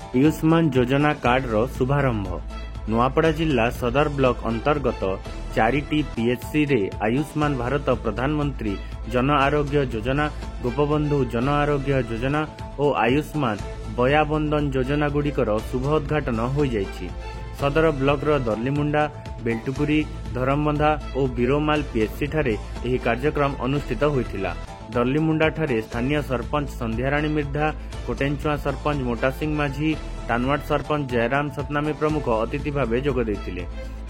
आयुष्मान योजना कार्ड रो शुभारंभ। नुआपड़ा जिला सदर ब्लॉक अंतर्गत 4टी पीएचसी रे आयुष्मान भारत प्रधानमंत्री जन आरोग्य योजना, गोपबंधु जन आरोग्य योजना और आयुष्मान बयाबंदन योजना गुड़िकर शुभ उद्घाटन हो जाइछि। सदर ब्लॉक रो दर्लीमुंडा, बेल्टुपुरी, धरमबंधा और बीरोमाल पीएचसी ठारे एही कार्यक्रम अनुष्ठित होइथिला। दर्लीमुंडा ठारे स्थानीय सरपंच संध्याराणी मिर्धा, कोटेंचुआ सरपंच मोटा सिंह माझी, टानवाट सरपंच जयराम सतनामी प्रमुख अतिथि भाव जोग देथिले।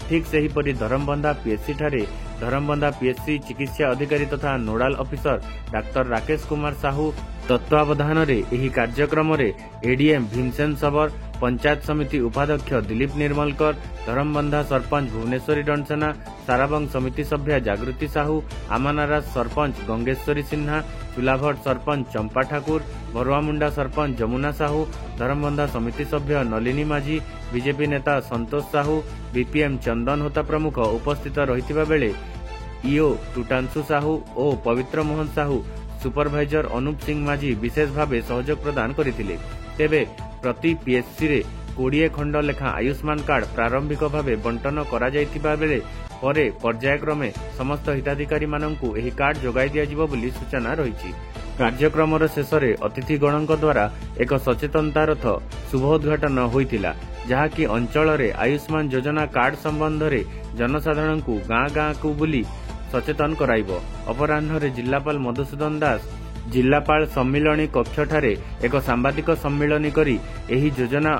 ठीक सेहीपरि धरमबंधा पीएचसी ठारे धरमबंधा पीएचसी चिकित्सा अधिकारी तथा नोडाल ऑफिसर डाक्टर राकेश कुमार साहू तत्वावधान एही कार्यक्रम रे एडीएम भीमसेन सबर, पंचायत समिति उपाध्यक्ष दिलीप निर्मलकर, धरमबंधा सरपंच भुवनेश्वरी डणसेना, साराबंग समिति सभ्या जागृति साहू, आमानारा सरपंच गंगेश्वरी सिन्हा, चुलाभट सरपंच चंपा ठाकुर, बरुआमुंडा सरपंच जमुना साहू, धरमबंधा समिति सभ्य नलिनी माझी, बीजेपी नेता संतोष साहू, बीपीएम चंदन होता प्रमुख उपस्थित रहितिबा बेले ईओ टुटांशु साहू और पवित्र मोहन साहू सुपरभाइजर अनूप सिंह माझी विशेष भाव सहयोग प्रदान करथिले। तेबे प्रति पीएचसी रे 20 खंड लेखा आयुष्मान कार्ड प्रारंभिक भाव बंटन करा जायतिबा बेले परे पर्यायक्रमे समस्त हिताधिकारी माननकु एही कार्ड जोगाई दिया जिवो बोली सूचना रहिछि। कार्यक्रम शेषे अतिथिगणों द्वारा एक सचेतनता रथ शुभोद्घाटन होइतिला, जहाँकि अंचल रे आयुष्मान योजना कार्ड संबंध रे जनसाधारण को गाँ गाँ को बुली सचेतन कराइबो। अपराह्न जिलापाल मधुसूदन दास जिलापाल सम्मिलनी कक्ष ठारे एक सांबादिक सम्मिलनी करी एही योजना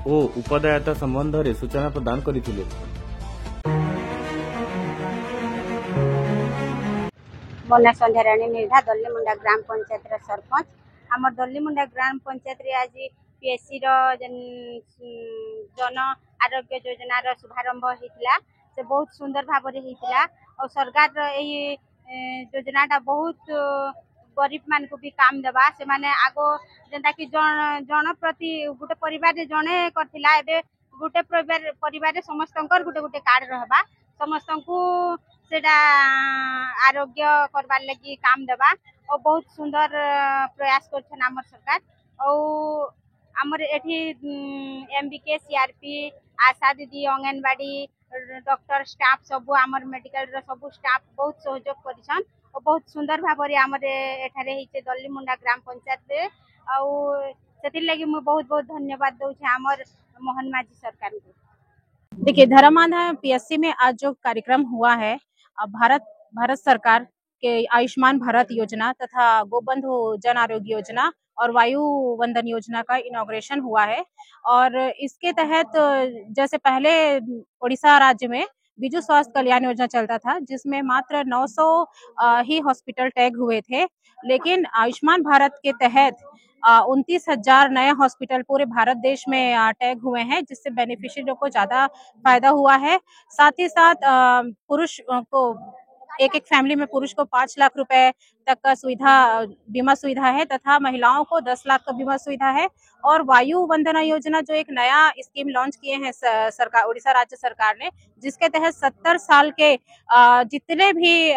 ओ उपदायता संबंध रे सूचना प्रदान करथिले। मोना संध्याराणी निर्धा दल्लीमुंडा ग्राम पंचायत सरपंच। आम दल्लीमुंडा ग्राम पंचायत रे आज पीएचसी जन आरोग्य योजना रो शुभारंभ होइतिला। से बहुत सुंदर भाव रे होइतिला और सरकार एही योजना बहुत गरीब मान को भी काम देबा। से माने आगो जेंता कि जन प्रति गोटे परिवार रे जने करथिला, एबे गोटे परिवार रे समस्तंकर गोटे गोटे कार्ड रहबा, समस्तंकु सेटा आरोग्य करबार लगी काम देबा और बहुत सुंदर प्रयास करछन हमर सरकार। और हमर एठी एमबीके सीआरपी आशा दीदी अंगनवाड़ी डॉक्टर स्टाफ सब हमर मेडिकल रो सब स्टाफ बहुत सहयोग करिछन और बहुत सुंदर भाव रे हमर एठारे हिचे दल्लीमुंडा ग्राम पंचायत रे। और सेतिर लगी मैं बहुत बहुत धन्यवाद दउ छे हमर मोहन माझी सरकार को। देखिए, धरमबंधा पीएचसी में आज जो कार्यक्रम हुआ है, भारत सरकार के आयुष्मान भारत योजना तथा गोबंधु जन आरोग्य योजना और वायु वंदन योजना का इनॉग्रेशन हुआ है। और इसके तहत जैसे पहले उड़ीसा राज्य में बिजू स्वास्थ्य कल्याण योजना चलता था, जिसमें मात्र 900 ही हॉस्पिटल टैग हुए थे, लेकिन आयुष्मान भारत के तहत 29,000 नए हॉस्पिटल पूरे भारत देश में टैग हुए हैं, जिससे बेनिफिशियरियों को ज्यादा फायदा हुआ है। साथ ही साथ पुरुष को एक फैमिली में पुरुष को 5 लाख रुपए तक का बीमा सुविधा है तथा महिलाओं को 10 लाख का बीमा सुविधा है। और वायु वंदना योजना जो एक नया स्कीम लॉन्च किए हैं सरकार, उड़ीसा राज्य सरकार ने, जिसके तहत 70 साल के जितने भी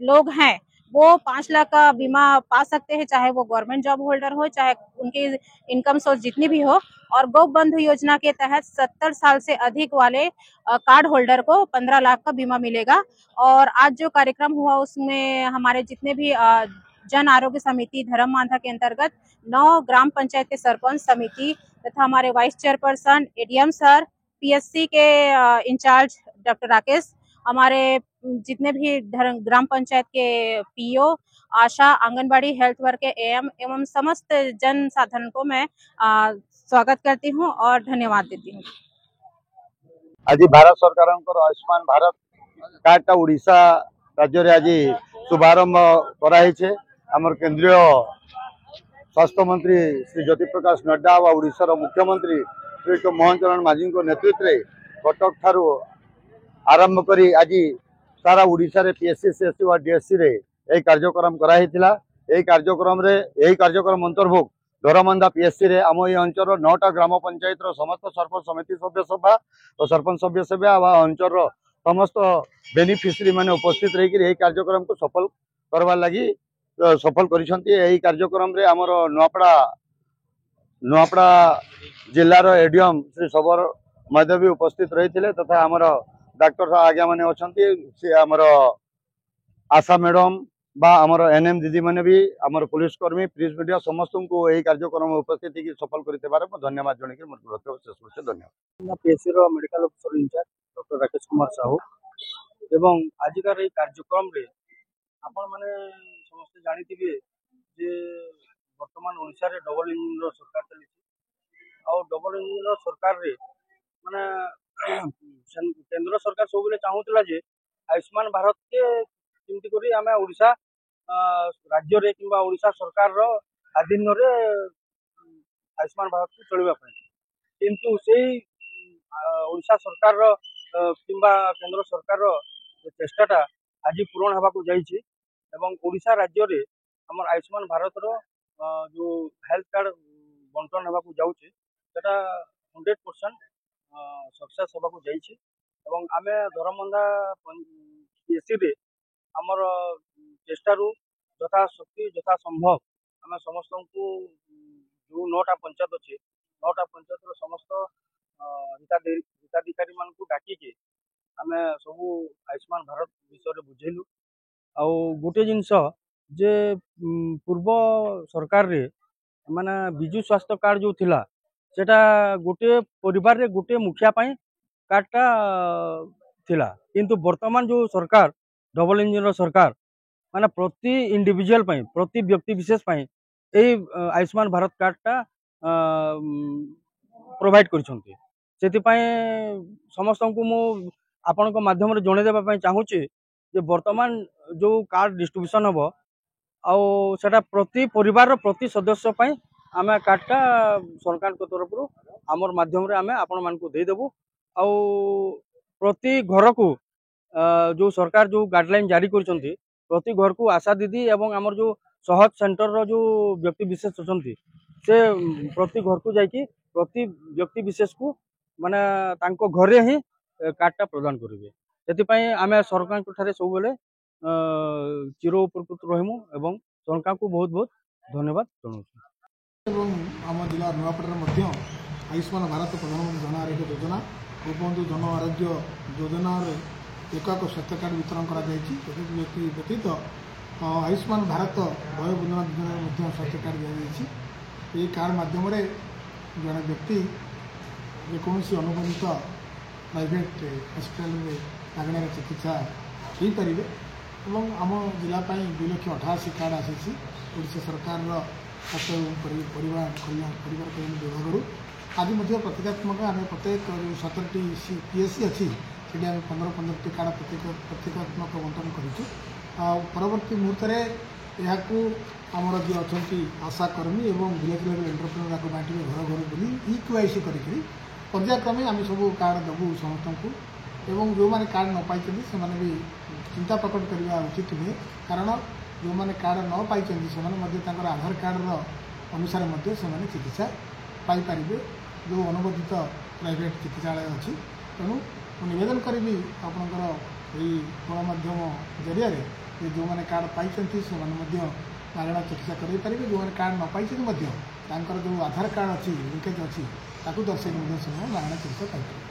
लोग हैं वो 5 लाख का बीमा पा सकते हैं, चाहे वो गवर्नमेंट जॉब होल्डर हो, चाहे उनकी इनकम सोर्स जितनी भी हो। और गोबंधु योजना के तहत 70 साल से अधिक वाले कार्ड होल्डर को 15 लाख का बीमा मिलेगा। और आज जो कार्यक्रम हुआ उसमें हमारे जितने भी जन आरोग्य समिति धरमबंधा के अंतर्गत 9 ग्राम पंचायत के सरपंच समिति तथा हमारे vice chairperson ADM sir, PHC के इंचार्ज डॉक्टर राकेश, हमारे जितने भी ग्राम पंचायत के पीओ, आशा, आंगनबाड़ी, हेल्थ वर्क के एएम एवं समस्त जन साधारण को मैं स्वागत करती हूँ और धन्यवाद देती हूँ। आज भारत सरकार आयुष्मान भारत कार्ड उड़ीसा राज्य रे आज शुभारंभ कराई। आमर केंद्रीय स्वास्थ्य मंत्री श्री ज्योति प्रकाश नड्डा व उड़ीसा मुख्यमंत्री श्री मोहन चरण माझी नेतृत्व में कटक ठारू आरंभ करी आज सारा उड़ीसा रे पीएचसी सीएचसी व डीएससी रे यही कार्यक्रम कराइथिला। यही कार्यक्रम अंतर्भुक्त धरमबंधा पीएचसी रे आम ये अंचल 9टा ग्राम पंचायत समस्त सरपंच समिति सभ्य सभा और सरपंच सभ्य सभा व अंचल समस्त बेनिफिशियरी माने उपस्थित रही यही कार्यक्रम को सफल करवा लगी सफल करिसंती। यही कार्यक्रम रे हमर नुआपड़ा जिलार एडीएम श्री सबर मध्य भी उपस्थित रही तथा आमर डाक्टर आज्ञा मैंने अच्छा सी आमर आशा मैडम बा आमर एनएम दीदी मैंने भी आमर पुलिस कर्मी प्रिंट मीडिया समस्त को यही कार्यक्रम उपस्थित सफल कर धन्यवाद जनक शेष धन्यवाद। PSC medical officer in-charge doctor Rakesh Kumar Sahu एवं आजिकार ये कार्यक्रम रे आपण माने समस्त जानी जे वर्तमान ओडिशा रे डबल इंजिन रो सरकार चली और डबल इंजिन रो सरकार रे माने केंद्र सरकार सब बेले चाहूतला जे आयुष्मान भारत के केमती करी आमे ओडिशा राज्य रे किंबा ओडिशा सरकार रो अधीन रे आयुष्मान भारत को चलबा पय किंतु सेही ओडिशा सरकार रो किंबा केंद्र सरकार रो चेष्टाटा आज पूरण होगा जाइए एवं ओडिशा राज्य रे हमर आयुष्मान भारत रो जो हेल्थ कार्ड बंटन होगा जाऊे सेटा 100% सक्सेस होगा जाइए एवं आमे धरमंदा पीएससी रे हमर चेष्टारू यथा शक्ति यथा संभव आम समस्त को जो 9टा पंचायत अच्छे 9टा पंचायत समस्त हिताधिकारी मान को डाकिके आमे सब आयुष्मान भारत विषय बुझेलु आउ गोटे जिनस जे पूर्व सरकार रे माने बिजु स्वास्थ्य कार्ड जो थिला सेटा गोटे परिवार रे गोटे मुखिया पाई कार्डटा थिला किंतु वर्तमान जो सरकार डबल इंजिन सरकार माने प्रति इंडिविजुअल पाई प्रति व्यक्ति विशेष पाई ए आयुष्मान भारत कार्डटा प्रोवाइड करछन्ते सेति समस्त को मु आपण माध्यम जन देवाई चाहूँगी जे वर्तमान जो कार्ड डिस्ट्रीब्यूशन हम आटा प्रति परिवार प्रति सदस्य आम कार्डटा सरकार तरफ आमर माध्यम आम आपण मान देदेबू आ प्रति घर को जो सरकार जो गाइडलाइन जारी कर प्रति घर को आशा दीदी एवं आमर जो सहज सेंटर रो जो व्यक्ति विशेष अच्छा से प्रति घर को जाकि प्रति व्यक्ति विशेष को माने तांको घरे ही कार्डटा प्रदान करेंगे से आम सरकार सब बेले चिर उपकृत रहीमु एवं सरकार को बहुत बहुत धन्यवाद जनाऊँ। आम जिला नुआपड़ा आयुष्मान भारत प्रधानमंत्री जन आरोग्य योजना गोपबंधु जन आरोग्य योजना एक स्वास्थ्य कार्ड वितरण कर व्यतीत आयुष्मान भारत वय वंदना योजना स्वास्थ्य कार्ड दी ये कार्ड मध्यम जड़े व्यक्ति जेकोसी अनुबंधित प्राइवेट हस्पिटाल में मागणार चिकित्सा हो पारे और आम जिलापाई 2,88,000 कार्ड आसी ओडिशा सरकार स्वास्थ्य परिवार कल्याण विभाग आज प्रतीकात्मक आम प्रत्येक 17टी पीएससी अच्छी से 15-15टी कार्ड प्रतीकात्मक बंटन करवर्ती मुहूर्त में आमर जी अच्छा आशाकर्मी और विलेज लेवल एंटरप्रेन्योर को बांटे घर घर बुली EQIC करी पर्यायक्रमे आम सब कार्ड देवु समस्त को एवं जो मैंने कार्ड न पाई से भी चिंता प्रकट करने उचित नुहे कारण जो मैंने कार्ड न पाई से आधार कार्ड अनुसार से चिकित्सा पाइपर जो अनुबंधित प्राइवेट चिकित्सालय अच्छी तेणु निवेदन करी आपणकर गणमाध्यम जरिया जो मैंने कार्ड पाई से मागणा चिकित्सा करें जो मैंने कार्ड न पाई जो आधार कार्ड अच्छी लिंकेज अच्छी दर्शक मागणा चिकित्सा Piper.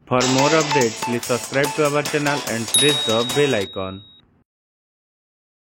For more updates, please subscribe to our channel and press the bell icon.